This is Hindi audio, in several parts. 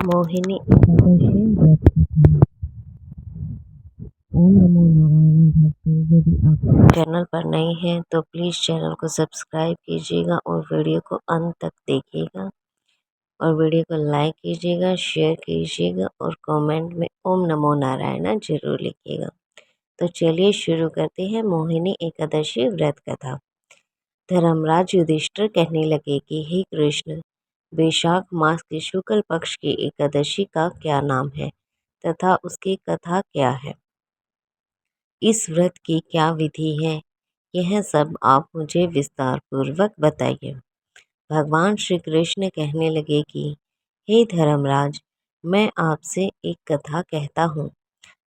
मोहिनी एकादशी व्रत कथा। ओम नमो नारायण भक्तों, यदि आप चैनल पर नए हैं तो प्लीज़ चैनल को सब्सक्राइब कीजिएगा और वीडियो को अंत तक देखिएगा और वीडियो को लाइक कीजिएगा, शेयर कीजिएगा और कमेंट में ओम नमो नारायण जरूर लिखिएगा। तो चलिए शुरू करते हैं मोहिनी एकादशी व्रत कथा। धर्मराज युधिष्ठिर कहने लगे कि हे कृष्ण, वैशाख मास के शुक्ल पक्ष की एकादशी का क्या नाम है तथा उसकी कथा क्या है, इस व्रत की क्या विधि है, यह सब आप मुझे विस्तार पूर्वक बताइए। भगवान श्री कृष्ण कहने लगे कि हे धर्मराज, मैं आपसे एक कथा कहता हूँ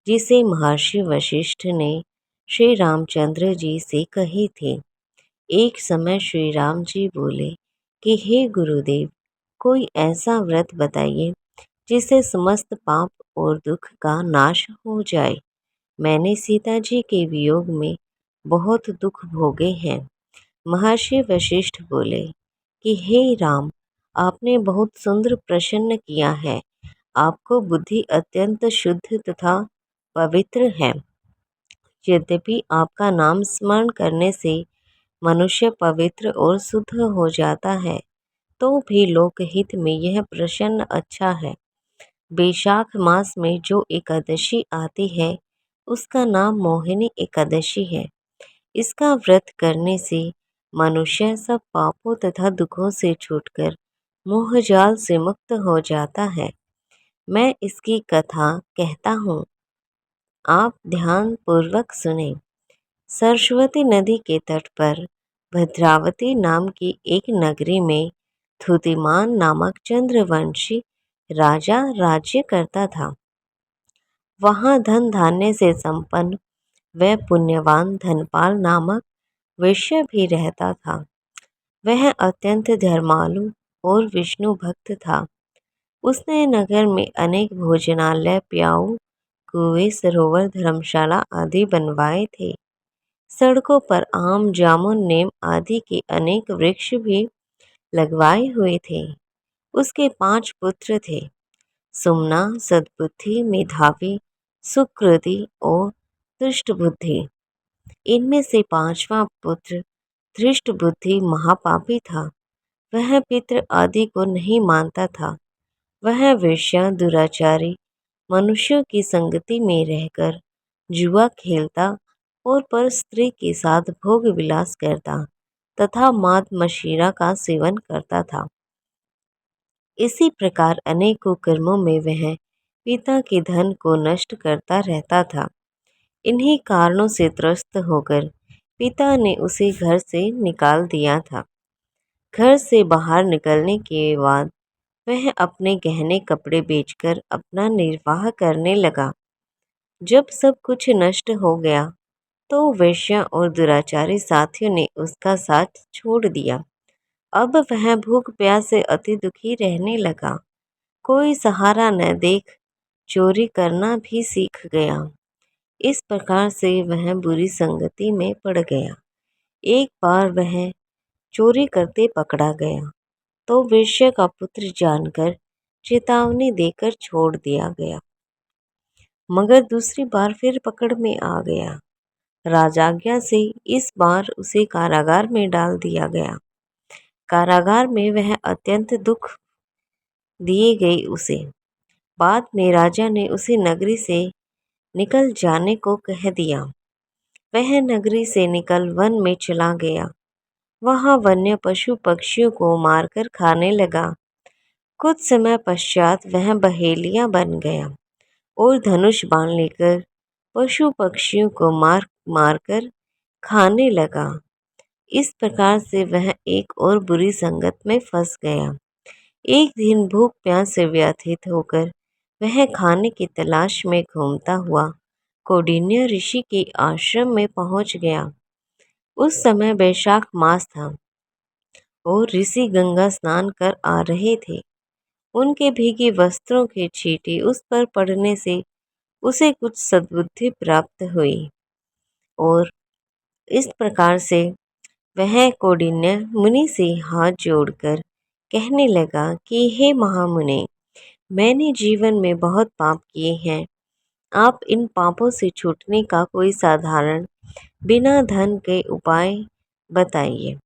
जिसे महर्षि वशिष्ठ ने श्री रामचंद्र जी से कही थी। एक समय श्री राम जी बोले कि हे गुरुदेव, कोई ऐसा व्रत बताइए जिससे समस्त पाप और दुख का नाश हो जाए। मैंने सीता जी के वियोग में बहुत दुख भोगे हैं। महर्षि वशिष्ठ बोले कि हे राम, आपने बहुत सुंदर प्रश्न किया है। आपको बुद्धि अत्यंत शुद्ध तथा पवित्र है। यद्यपि आपका नाम स्मरण करने से मनुष्य पवित्र और शुद्ध हो जाता है, तो भी लोकहित में यह प्रश्न अच्छा है। वैशाख मास में जो एकादशी आती है उसका नाम मोहिनी एकादशी है। इसका व्रत करने से मनुष्य सब पापों तथा दुखों से छूटकर मोहजाल से मुक्त हो जाता है। मैं इसकी कथा कहता हूँ, आप ध्यान पूर्वक सुने। सरस्वती नदी के तट पर भद्रावती नाम की एक नगरी में धुतिमान नामक चंद्रवंशी राजा राज्य करता था। वहाँ धन धान्य से संपन्न वह पुण्यवान धनपाल नामक वैश्य भी रहता था। वह अत्यंत धर्मालु और विष्णु भक्त था। उसने नगर में अनेक भोजनालय, प्याऊ, कुएं, सरोवर, धर्मशाला आदि बनवाए थे। सड़कों पर आम, जामुन, नीम आदि के अनेक वृक्ष भी लगवाए हुए थे। उसके 5 पुत्र थे, सुमना, सद्बुद्धि, मेधावी, सुकृति और धृष्टबुद्धि। इनमें से 5वां पुत्र धृष्टबुद्धि महापापी था। वह पितृ आदि को नहीं मानता था। वह वेश्या, दुराचारी, मनुष्यों की संगति में रहकर जुआ खेलता और पर स्त्री के साथ भोग विलास करता तथा माद मदिरा का सेवन करता था। इसी प्रकार अनेकों कर्मों में वह पिता के धन को नष्ट करता रहता था। इन्हीं कारणों से त्रस्त होकर पिता ने उसे घर से निकाल दिया था। घर से बाहर निकलने के बाद वह अपने गहने कपड़े बेचकर अपना निर्वाह करने लगा। जब सब कुछ नष्ट हो गया तो वेश्या और दुराचारी साथियों ने उसका साथ छोड़ दिया। अब वह भूख प्यास से अति दुखी रहने लगा। कोई सहारा न देख चोरी करना भी सीख गया। इस प्रकार से वह बुरी संगति में पड़ गया। एक बार वह चोरी करते पकड़ा गया तो वेश्या का पुत्र जानकर चेतावनी देकर छोड़ दिया गया, मगर दूसरी बार फिर पकड़ में आ गया। राजाज्ञा से इस बार उसे कारागार में डाल दिया गया। कारागार में वह अत्यंत दुख दिए गई उसे। बाद में राजा ने उसे नगरी से निकल जाने को कह दिया। वह नगरी से निकल वन में चला गया। वहाँ वन्य पशु पक्षियों को मारकर खाने लगा। कुछ समय पश्चात वह बहेलिया बन गया और धनुष बाण लेकर पशु पक्षियों को मार मारकर खाने लगा। इस प्रकार से वह एक और बुरी संगत में फंस गया। एक दिन भूख प्यास से व्यथित होकर वह खाने की तलाश में घूमता हुआ कौंडिन्य ऋषि के आश्रम में पहुंच गया। उस समय वैशाख मास था और ऋषि गंगा स्नान कर आ रहे थे। उनके भीगे वस्त्रों के छींटे उस पर पड़ने से उसे कुछ सद्बुद्धि प्राप्त हुई और इस प्रकार से वह कौंडिन्य मुनि से हाथ जोड़कर कहने लगा कि हे महामुनि, मैंने जीवन में बहुत पाप किए हैं। आप इन पापों से छूटने का कोई साधारण बिना धन के उपाय बताइए।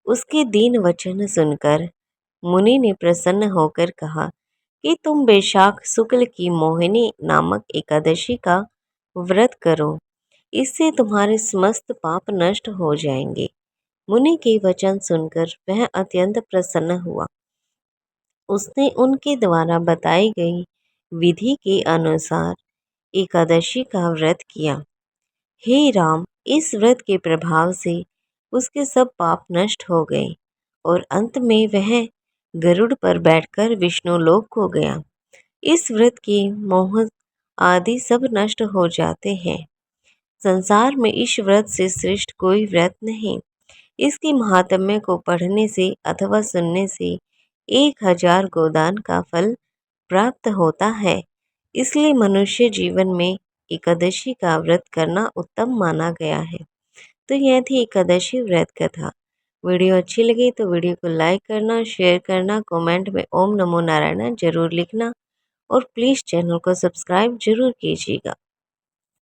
उसके दीन वचन सुनकर मुनि ने प्रसन्न होकर कहा कि तुम वैशाख शुक्ल की मोहिनी नामक एकादशी का व्रत करो। इससे तुम्हारे समस्त पाप नष्ट हो जाएंगे। मुनि के वचन सुनकर वह अत्यंत प्रसन्न हुआ। उसने उनके द्वारा बताई गई विधि के अनुसार एकादशी का व्रत किया। हे राम, इस व्रत के प्रभाव से उसके सब पाप नष्ट हो गए और अंत में वह गरुड़ पर बैठकर विष्णु लोक को गया। इस व्रत के मोह आदि सब नष्ट हो जाते हैं। संसार में इस व्रत से श्रेष्ठ कोई व्रत नहीं। इसके महात्म्य को पढ़ने से अथवा सुनने से 1000 गोदान का फल प्राप्त होता है। इसलिए मनुष्य जीवन में एकादशी का व्रत करना उत्तम माना गया है। तो यह थी एकादशी व्रत कथा। वीडियो अच्छी लगी तो वीडियो को लाइक करना, शेयर करना, कमेंट में ओम नमो नारायण जरूर लिखना और प्लीज़ चैनल को सब्सक्राइब जरूर कीजिएगा।